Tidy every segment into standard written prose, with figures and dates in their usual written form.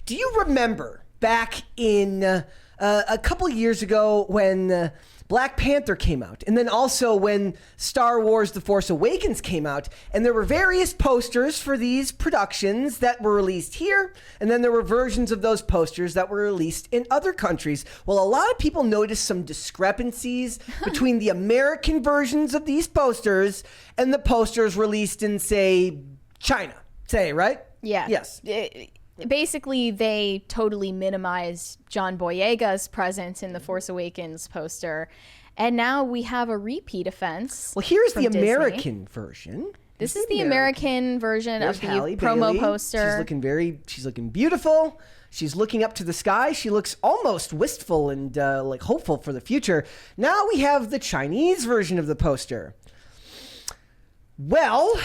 Do you remember back in a couple years ago when Black Panther came out, and then also when Star Wars The Force Awakens came out, and there were various posters for these productions that were released here, and then there were versions of those posters that were released in other countries? Well, a lot of people noticed some discrepancies between the American versions of these posters and the posters released in, say, China, right? Yeah. Yes. Basically, they totally minimized John Boyega's presence in the Force Awakens poster. And now we have a repeat offense. Well, here's the Disney. American version. This is the American version There's of the Halle promo Bailey. poster. She's looking beautiful. She's looking up to the sky. She looks almost wistful and like hopeful for the future. Now we have the Chinese version of the poster. Well,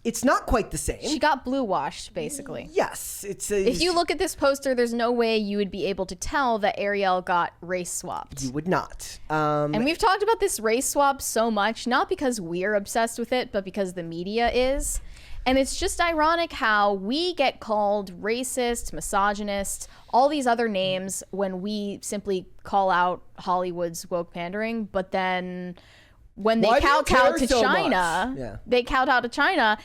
it's not quite the same. She got blue washed, basically. Yes, If you look at this poster, there's no way you would be able to tell that Ariel got race swapped. You would not. And we've talked about this race swap so much, not because we're obsessed with it, but because the media is. And it's just ironic how we get called racist, misogynist, all these other names when we simply call out Hollywood's woke pandering, but then when they kowtow to China,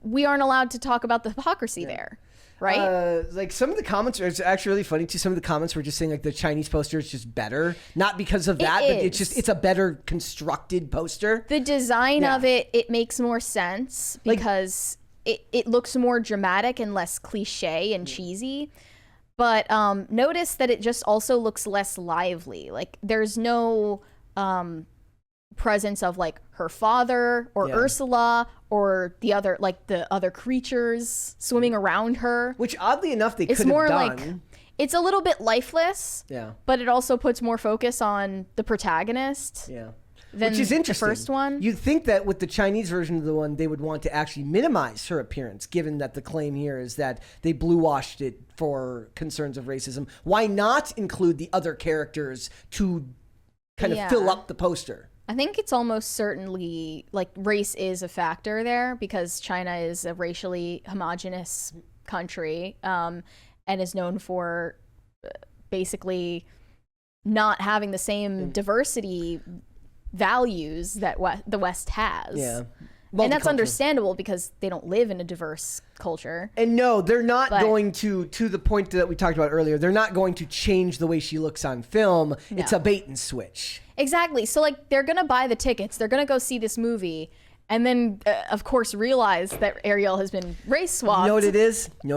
we aren't allowed to talk about the hypocrisy there, right? Like some of the comments are actually really funny too. Some of the comments were just saying like the Chinese poster is just better, not because of that, but it's a better constructed poster. The design of it makes more sense because it looks more dramatic and less cliche and cheesy. But notice that it just also looks less lively. Like there's no presence of like her father or Ursula or the other creatures swimming around her, which oddly enough they could have more done. like it's a little bit lifeless, but it also puts more focus on the protagonist than which is interesting. The first one. You'd think that with the Chinese version of the one they would want to actually minimize her appearance, given that the claim here is that they blue washed it for concerns of racism. Why not include the other characters to kind of fill up the poster? I think it's almost certainly like race is a factor there because China is a racially homogenous country and is known for basically not having the same diversity values that the West has. Yeah. And that's understandable because they don't live in a diverse culture. And no, they're not going to the point that we talked about earlier, they're not going to change the way she looks on film. No. It's a bait and switch. Exactly. So like they're going to buy the tickets. They're going to go see this movie. And then, of course, realize that Ariel has been race swapped. You know what it is? I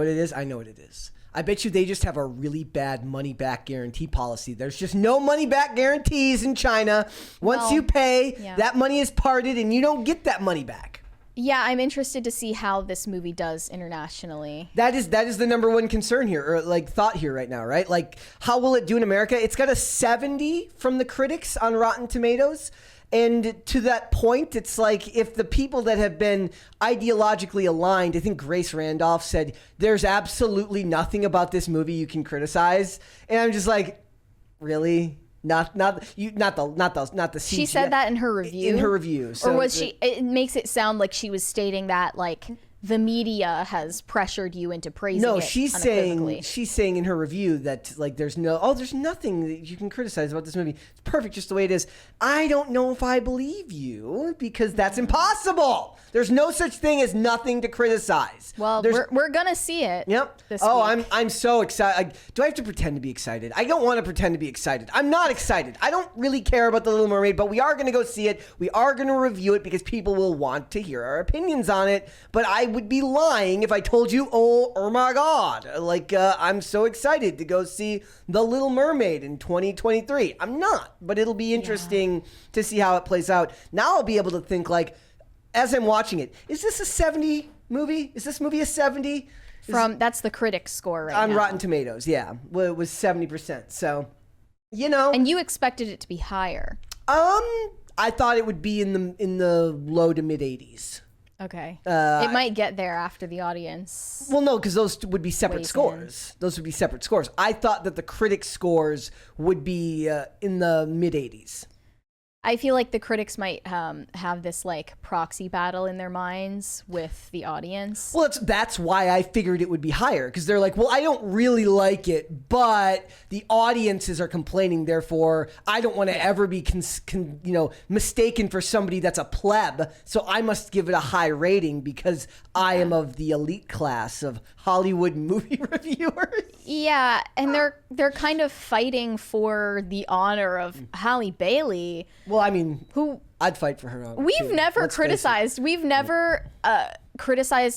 know what it is. I bet you they just have a really bad money-back guarantee policy. There's just no money-back guarantees in China. Once you pay, that money is parted and you don't get that money back. Yeah, I'm interested to see how this movie does internationally. That is the number one concern here, or like thought here right now, right? Like, how will it do in America? It's got a 70 from the critics on Rotten Tomatoes. And to that point, it's like if the people that have been ideologically aligned, I think Grace Randolph said, there's absolutely nothing about this movie you can criticize. And I'm just like, really? Not the CGI. She said that in her review. In her review, so or was she? It makes it sound like she was stating that like the media has pressured you into praising it. No, she's saying in her review that like there's nothing that you can criticize about this movie. It's perfect just the way it is. I don't know if I believe you because that's impossible. There's no such thing as nothing to criticize. Well, we're gonna see it. Yep. This week. I'm so excited. Do I have to pretend to be excited? I don't want to pretend to be excited. I'm not excited. I don't really care about The Little Mermaid, but we are gonna go see it. We are gonna review it because people will want to hear our opinions on it. But I would be lying if I told you, oh my God, like I'm so excited to go see The Little Mermaid in 2023. I'm not, but it'll be interesting to see how it plays out. Now I'll be able to think like, as I'm watching it, is this a 70 movie? Is this movie a 70? That's the critic score right now. On Rotten Tomatoes, yeah. Well, it was 70%. So, you know. And you expected it to be higher. I thought it would be in the low to mid 80s. Okay. It might get there after the audience. Well, no, because those would be separate scores. Those would be separate scores. I thought that the critic scores would be in the mid 80s. I feel like the critics might have this like proxy battle in their minds with the audience. Well, that's why I figured it would be higher, because they're like, well, I don't really like it, but the audiences are complaining, therefore I don't want to ever be mistaken for somebody that's a pleb, so I must give it a high rating because I am of the elite class of Hollywood movie reviewers. Yeah, and they're kind of fighting for the honor of Halle Bailey. Well, I mean, who I'd fight for her honor. We've never criticized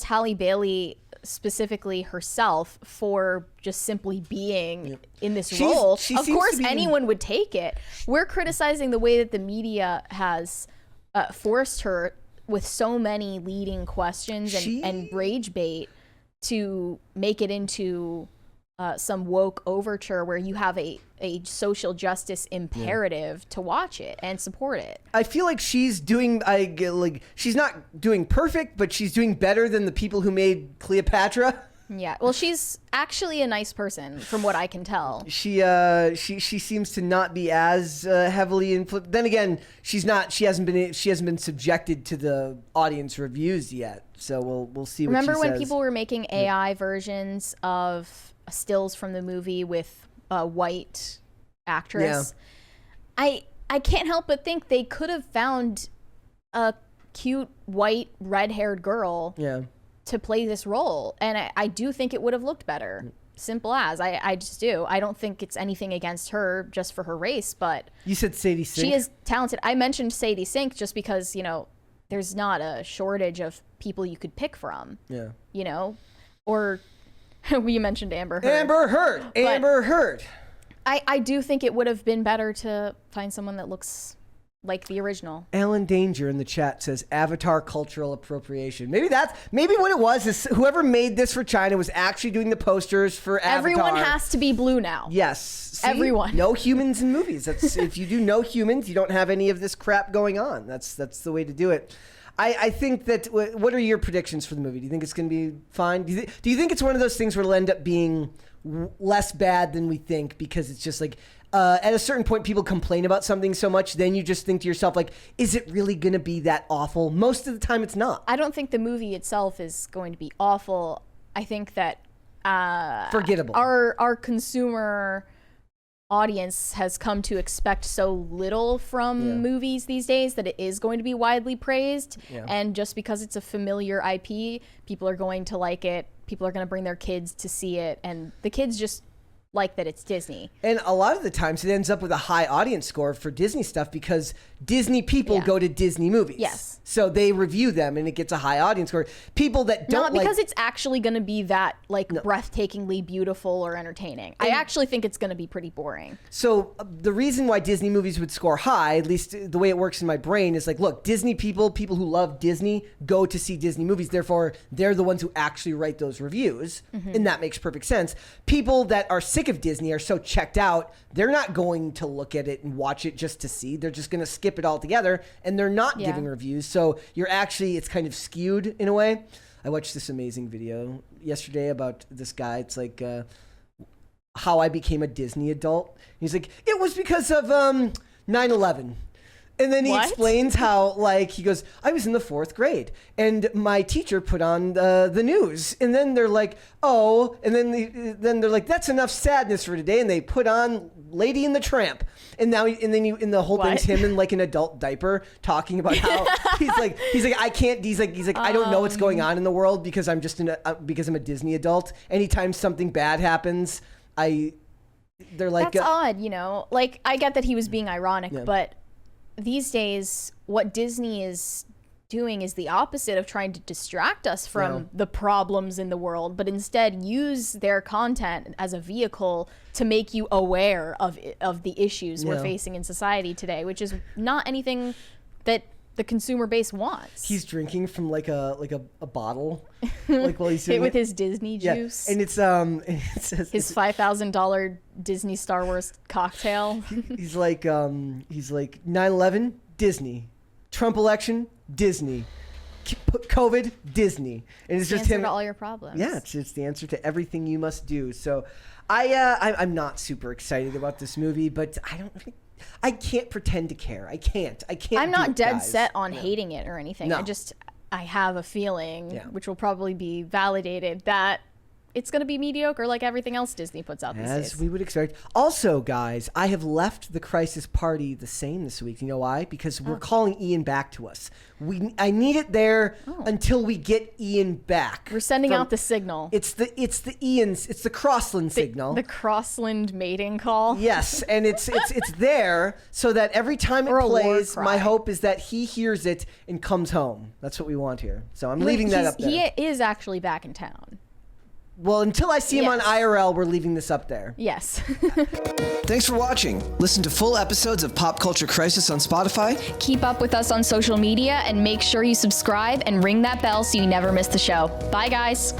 Halle Bailey specifically herself for just simply being in this role. Of course, anyone would take it. We're criticizing the way that the media has forced her with so many leading questions and rage bait to make it into some woke overture where you have a social justice imperative to watch it and support it. I feel like she's doing, she's not doing perfect, but she's doing better than the people who made Cleopatra. Yeah, well, she's actually a nice person, from what I can tell. She seems to not be as heavily influenced. Then again, she's not. She hasn't been subjected to the audience reviews yet. So we'll see. Remember what she when says. People were making AI versions of stills from the movie with a white actress? Yeah. I can't help but think they could have found a cute white red-haired girl. Yeah. To play this role, and I do think it would have looked better. Simple as. I just do. I don't think it's anything against her just for her race, but you said Sadie Sink. She is talented. I mentioned Sadie Sink just because there's not a shortage of people you could pick from. Yeah. Or we mentioned Amber Heard. Amber Heard. I do think it would have been better to find someone that looks like the original. Alan Danger in the chat says Avatar cultural appropriation. Maybe what it was is whoever made this for China was actually doing the posters for Avatar. Everyone has to be blue now. Yes. See? Everyone. No humans in movies. That's if you do no humans, you don't have any of this crap going on. That's the way to do it. I think that. What are your predictions for the movie? Do you think it's going to be fine? Do you think it's one of those things where it'll end up being less bad than we think because it's just like. At a certain point, people complain about something so much, then you just think to yourself, like, is it really going to be that awful? Most of the time, it's not. I don't think the movie itself is going to be awful. I think that forgettable. Our consumer audience has come to expect so little from movies these days that it is going to be widely praised. Yeah. And just because it's a familiar IP, people are going to like it. People are going to bring their kids to see it. And the kids just like that it's Disney. And a lot of the times it ends up with a high audience score for Disney stuff because Disney people go to Disney movies. Yes. So they review them and it gets a high audience score. People that don't Not because it's actually going to be that breathtakingly beautiful or entertaining. I actually think it's going to be pretty boring. So the reason why Disney movies would score high, at least the way it works in my brain, is like, look, Disney people who love Disney go to see Disney movies. Therefore, they're the ones who actually write those reviews. Mm-hmm. And that makes perfect sense. People that are sick of Disney are so checked out, they're not going to look at it and watch it just to see. They're just going to skip it altogether, and they're not giving reviews. So it's kind of skewed in a way. I watched this amazing video yesterday about this guy. It's like how I became a Disney adult. He's like, it was because of 9/11. And then he explains how, he goes, I was in the 4th grade, and my teacher put on the news. And then they're like, oh, and then they're like, that's enough sadness for today. And they put on Lady and the Tramp. And now, the whole thing's him in an adult diaper talking about how he's like, I can't. He's like, I don't know what's going on in the world because I'm just because I'm a Disney adult. Anytime something bad happens, they're like, that's odd, I get that he was being ironic, but. These days, what Disney is doing is the opposite of trying to distract us from the problems in the world, but instead use their content as a vehicle to make you aware of the issues we're facing in society today, which is not anything that the consumer base wants. He's drinking from a bottle, while he's doing with his Disney juice. And it's it says his $5,000 Disney Star Wars cocktail. He's like 9/11 Disney, Trump election Disney, COVID Disney, and it's just answer him to all your problems. Yeah, it's the answer to everything you must do. So I'm not super excited about this movie, but I don't think. I can't pretend to care. I can't. I'm do not it, dead guys. set on hating it or anything. No. I have a feeling, Yeah. which will probably be validated, that it's going to be mediocre like everything else Disney puts out these As days. we would expect. Also, guys, I have left the Crisis Party the same this week. You know why? Because we're calling Ian back to us. I need it there until we get Ian back. We're sending out the signal. It's the Crossland signal. The Crossland mating call. Yes, and it's there so that every time it Or a war plays, cry. my hope is that he hears it and comes home. That's what we want here. So I'm leaving that up there. He is actually back in town. Well, until I see him on Yes. IRL, we're leaving this up there. Yes. Thanks for watching. Listen to full episodes of Pop Culture Crisis on Spotify. Keep up with us on social media and make sure you subscribe and ring that bell so you never miss the show. Bye, guys.